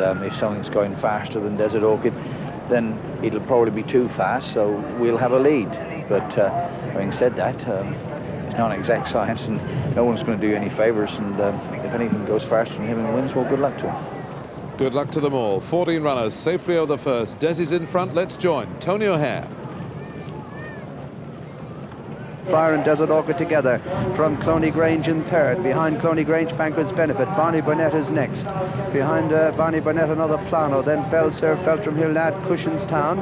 If something's going faster than Desert Orchid, then it'll probably be too fast, so we'll have a lead. But having said that, it's not an exact science, and no one's going to do you any favours. And if anything goes faster than him and wins, well, good luck to him. Good luck to them all. 14 runners safely over the first. Des is in front. Let's join Tony O'Hare. Fire and Desert Orchid together from Cloney Grange in third. Behind Cloney Grange, Banker's Benefit. Barney Burnett is next. Behind Barney Burnett, another Plano. Then Belser, Feltram Hill Lad, Cushinstown.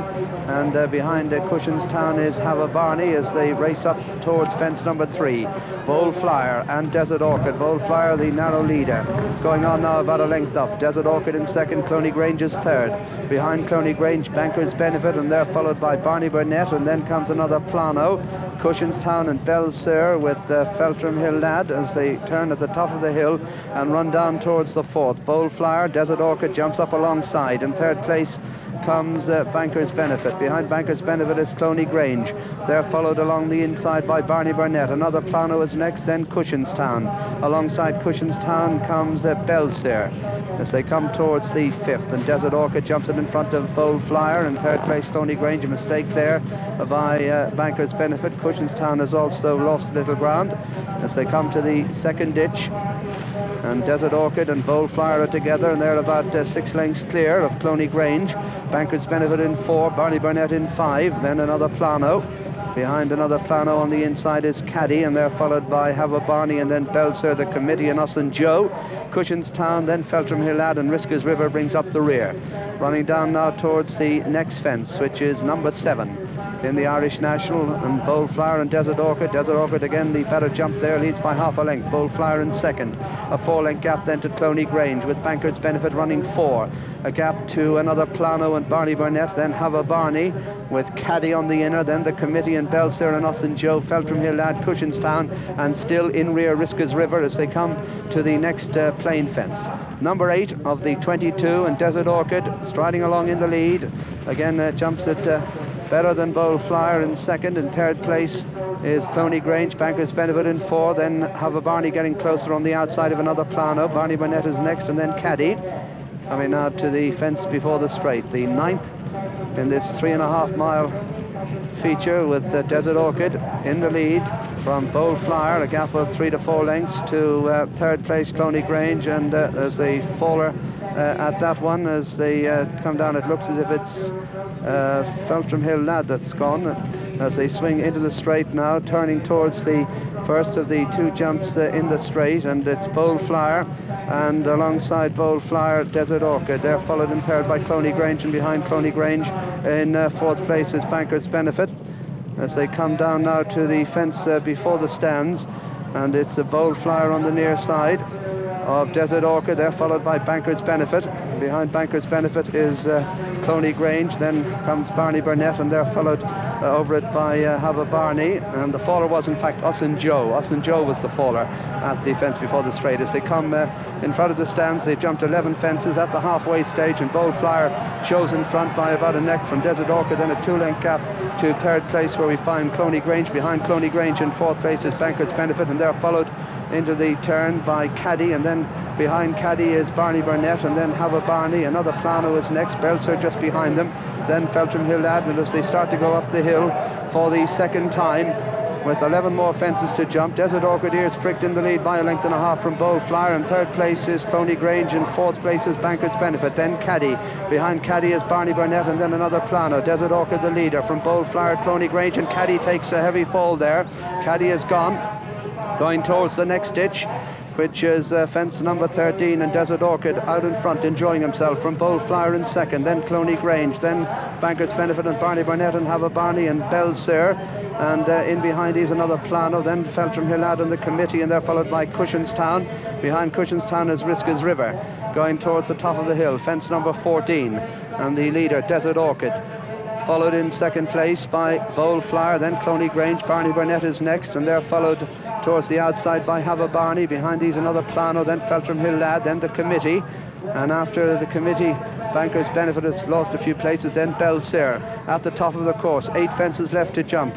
And behind Cushinstown is Hava Barney as they race up towards fence number 3. Bold Flyer and Desert Orchid. Bold Flyer, the narrow leader. Going on now about a length up. Desert Orchid in second, Cloney Grange is third. Behind Cloney Grange, Banker's Benefit, and they're followed by Barney Burnett, and then comes another Plano. Cushinstown and Belser with Feltram Hill Lad as they turn at the top of the hill and run down towards the fourth. Bold Flyer, Desert Orchid jumps up alongside. In third place comes Banker's Benefit. Behind Banker's Benefit is Cloney Grange. They're followed along the inside by Barney Burnett. Another Plano is next, then Cushinstown. Alongside Cushinstown comes Belser as they come towards the fifth, and Desert Orchid jumps it in front of Bold Flyer. In third place, Cloney Grange. A mistake there by Banker's Benefit. Cushinstown has also lost a little ground as they come to the second ditch, and Desert Orchid and Bold Flyer are together, and they're about 6 lengths clear of Cloney Grange. Banker's Benefit in 4, Barney Burnett in 5, then another Plano. Behind another Plano on the inside is Caddy, and they're followed by Hava Barney and then Belser, the Committee, and Us and Joe. Cushinstown, then Feltram Hill Lad, and Risker's River brings up the rear. Running down now towards the next fence, which is number 7 in the Irish National, and Bold Flyer and Desert Orchid. Desert Orchid again, the better jump there, leads by half a length. Bold Flyer in second. A 4-length gap then to Cloney Grange, with Banker's Benefit running 4. A gap to another Plano and Barney Burnett, then Hava Barney with Caddy on the inner, then the Committee and Belser and Us and Joe, Feltram Hill Lad, Cushinstown, and still in rear Risker's River as they come to the next plain fence. Number 8 of the 22, and Desert Orchid striding along in the lead. Again, jumps it better than Bold Flyer in second. In third place is Cloney Grange, Banker's Benefit in 4, then Hava Barney getting closer on the outside of another Plano. Barney Burnett is next, and then Caddy. Coming now to the fence before the straight, the 9th in this 3.5-mile feature, with Desert Orchid in the lead from Bold Flyer, a gap of 3 to 4 lengths to third place Cloney Grange, and as they faller at that one, as they come down, it looks as if it's Feltram Hill Lad that's gone, as they swing into the straight now, turning towards the first of the 2 jumps in the straight, and it's Bold Flyer, and alongside Bold Flyer, Desert Orchid. They're followed in third by Cloney Grange, and behind Cloney Grange in fourth place is Banker's Benefit as they come down now to the fence before the stands, and it's a Bold Flyer on the near side of Desert Orchid. They're followed by Banker's Benefit. Behind Banker's Benefit is Cloney Grange, then comes Barney Burnett, and they're followed over it by Hava Barney, and the faller was in fact Us and Joe. Us and Joe was the faller at the fence before the straight. As they come in front of the stands, they've jumped 11 fences at the halfway stage, and Bold Flyer shows in front by about a neck from Desert Orchid, then a 2-length gap to third place, where we find Cloney Grange. Behind Cloney Grange in fourth place is Banker's Benefit, and they're followed into the turn by Caddy, and then behind Caddy is Barney Burnett, and then Hava Barney. Another Plano is next, Belser just behind them, then Feltram Hill Lad, as they start to go up the hill for the second time with 11 more fences to jump. Desert Orchid here is pricked in the lead by 1.5 lengths from Bold Flyer. In third place is Cloney Grange, in fourth place is Banker's Benefit, then Caddy. Behind Caddy is Barney Burnett, and then another Plano. Desert Orchid the leader from Bold Flyer, Cloney Grange, and Caddy takes a heavy fall there. Caddy is gone, going towards the next ditch, which is fence number 13, and Desert Orchid out in front enjoying himself from Bold Flyer in second, then Cloney Grange, then Banker's Benefit and Barney Burnett and Hava Barney and Belser, and in behind is another Plano, then Feltram Hill Lad and the Committee, and they're followed by Cushinstown. Behind Cushinstown is Risker's River going towards the top of the hill, fence number 14, and the leader Desert Orchid, followed in second place by Bold Flyer, then Cloney Grange. Barney Burnett is next, and they're followed towards the outside by Hava Barney. Behind these another Plano, then Feltram Hill Lad, then the Committee, and after the Committee, Banker's Benefit has lost a few places, then Belser at the top of the course. 8 fences left to jump,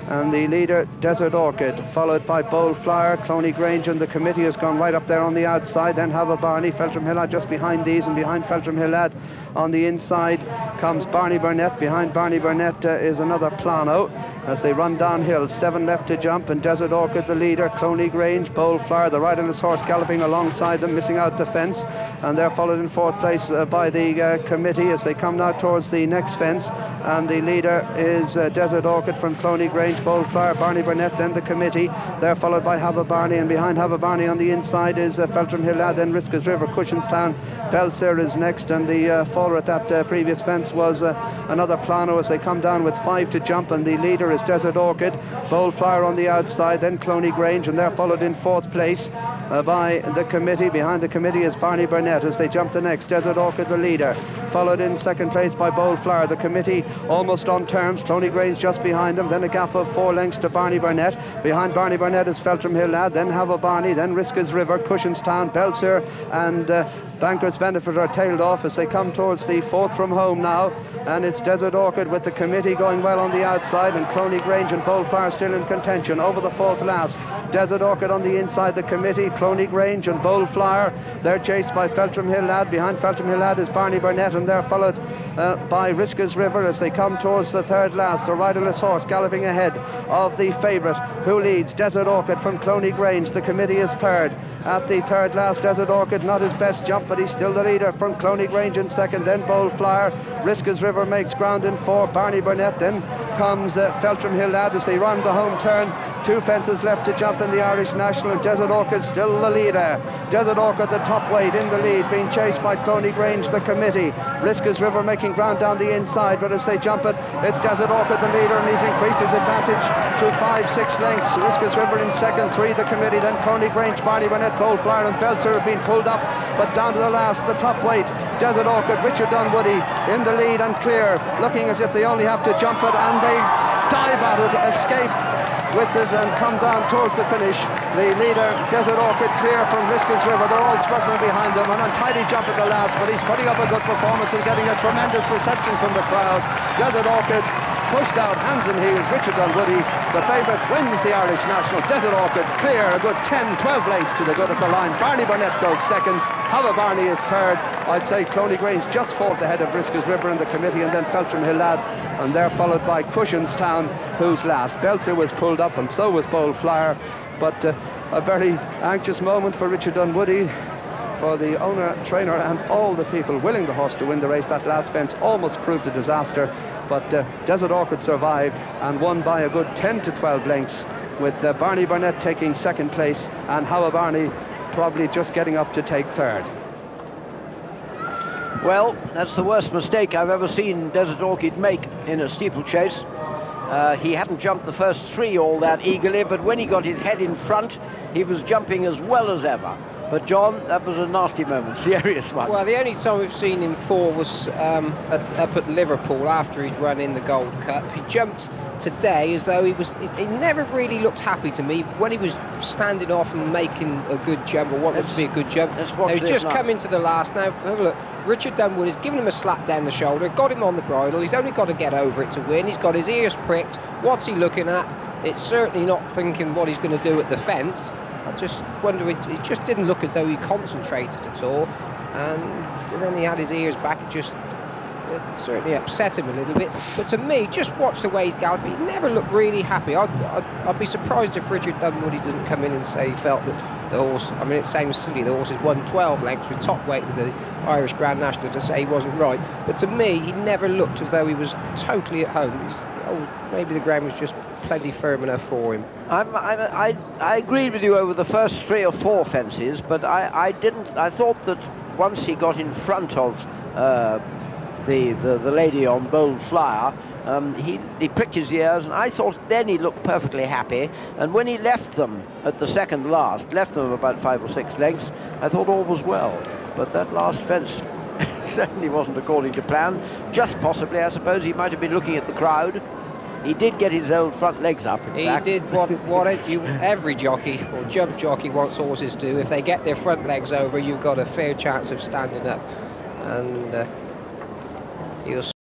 and the leader Desert Orchid, followed by Bold Flyer. Cloney Grange and the committee has gone right up there on the outside. Then Have a Barney, Feltram Hillad just behind these, and behind Feltram Hillad on the inside comes Barney Burnett. Behind Barney Burnett is another Plano as they run downhill. 7 left to jump, and Desert Orchid the leader. Cloney Grange, Bold Flyer, the riderless horse galloping alongside them, missing out the fence, and they're followed in 4th place by the committee as they come now towards the next fence, and the leader is Desert Orchid from Cloney Grange, Bold Flyer, Barney Burnett, then the committee. They're followed by Have a Barney, and behind Have a Barney on the inside is Feltram Hillad, then Risca's River, Cushinstown, Belser is next, and the faller at that previous fence was another Plano as they come down with 5 to jump, and the leader is Desert Orchid. Bold Flyer on the outside, then Cloney Grange, and they're followed in 4th place by the committee. Behind the committee is Barney Burnett as they jump the next. Desert Orchid the leader, followed in 2nd place by Bold Flyer. The committee almost on terms. Cloney Grange just behind them, then a gap of 4 lengths to Barney Burnett. Behind Barney Burnett is Feltram Hillad, then Have a Barney, then Risca's River, Cushinstown, Belser, and Banker's Benefit are tailed off as they come towards the 4th from home now, and it's Desert Orchid with the committee going well on the outside, and Cloney Grange and Bold Flyer still in contention over the 4th last. Desert Orchid on the inside, the committee, Cloney Grange and Bold Flyer. They're chased by Feltram Hillad. Behind Feltram Hillad is Barney Burnett, and they're followed by Risca's River as they come towards the 3rd last. The riderless horse galloping ahead of the favourite, who leads, Desert Orchid from Cloney Grange. The committee is 3rd. At the 3rd last, Desert Orchid, not his best jump, but he's still the leader from Cloney Grange in 2nd, then Bold Flyer. Risca's River makes ground in 4, Barney Burnett, then comes Feltram Hillad as they round the home turn. 2 fences left to jump in the Irish National, and Desert Orchid still the leader. Desert Orchid the top weight in the lead, being chased by Cloney Grange, the committee. Risca's River making ground down the inside, but as they jump it, it's Desert Orchid the leader, and he's increased his advantage to 5-6 lengths. Risca's River in 2nd, 3 the committee, then Cloney Grange, Barney Burnett, Bold Flyer and Belser have been pulled up, but down to the last, the top weight, Desert Orchid, Richard Dunwoody in the lead and clear, looking as if they only have to jump it, and they dive at it, escape with it and come down towards the finish. The leader, Desert Orchid, clear from Risca's River. They're all struggling behind him. An untidy jump at the last, but he's putting up a good performance and getting a tremendous reception from the crowd. Desert Orchid pushed out hands and heels. Richard Dunwoody, the favourite, wins the Irish National. Desert Orchid clear, a good 10-12 lengths to the good of the line. Barney Burnett goes 2nd. Have a Barney is 3rd. I'd say Cloney Grange just 4th ahead of Risca's River in the committee, and then Feltram Hillad, and they're followed by Cushinstown, who's last. Belser was pulled up, and so was Bold Flyer, but a very anxious moment for Richard Dunwoody, for the owner, trainer, and all the people willing the horse to win the race. That last fence almost proved a disaster, but Desert Orchid survived and won by a good 10-12 lengths, with Barney Burnett taking 2nd place and Have a Barney probably just getting up to take 3rd. Well, that's the worst mistake I've ever seen Desert Orchid make in a steeplechase. He hadn't jumped the first 3 all that eagerly, but when he got his head in front, he was jumping as well as ever. But John, that was a nasty moment, serious one. Well, the only time we've seen him fall was up at Liverpool after he'd run in the Gold Cup. He jumped today as though he never really looked happy to me when he was standing off and making a good jump, or what looks to be a good jump. He's just come into the last. Now, have a look. Richard Dunwoody has given him a slap down the shoulder, got him on the bridle. He's only got to get over it to win. He's got his ears pricked. What's he looking at? It's certainly not thinking what he's going to do at the fence. I just wonder, it just didn't look as though he concentrated at all, and then he had his ears back. It certainly upset him a little bit, but to me, just watch the way he's galloping. He never looked really happy. I'd be surprised if Richard Dunwoody doesn't come in and say he felt that the horse, I mean, it sounds silly, the horse has won 12 lengths with top weight of the Irish Grand National, to say he wasn't right, but to me, he never looked as though he was totally at home. Maybe the ground was just plenty firm enough for him. I agreed with you over the first 3 or 4 fences, but I thought that once he got in front of the lady on Bold Flyer, he pricked his ears, and I thought then he looked perfectly happy, and when he left them at the 2nd last, left them about 5 or 6 lengths, I thought all was well. But that last fence certainly wasn't according to plan. Just possibly, I suppose, he might have been looking at the crowd. He did get his old front legs up, in fact. He did what every jockey or jump jockey wants horses do. If they get their front legs over, you've got a fair chance of standing up. And you'll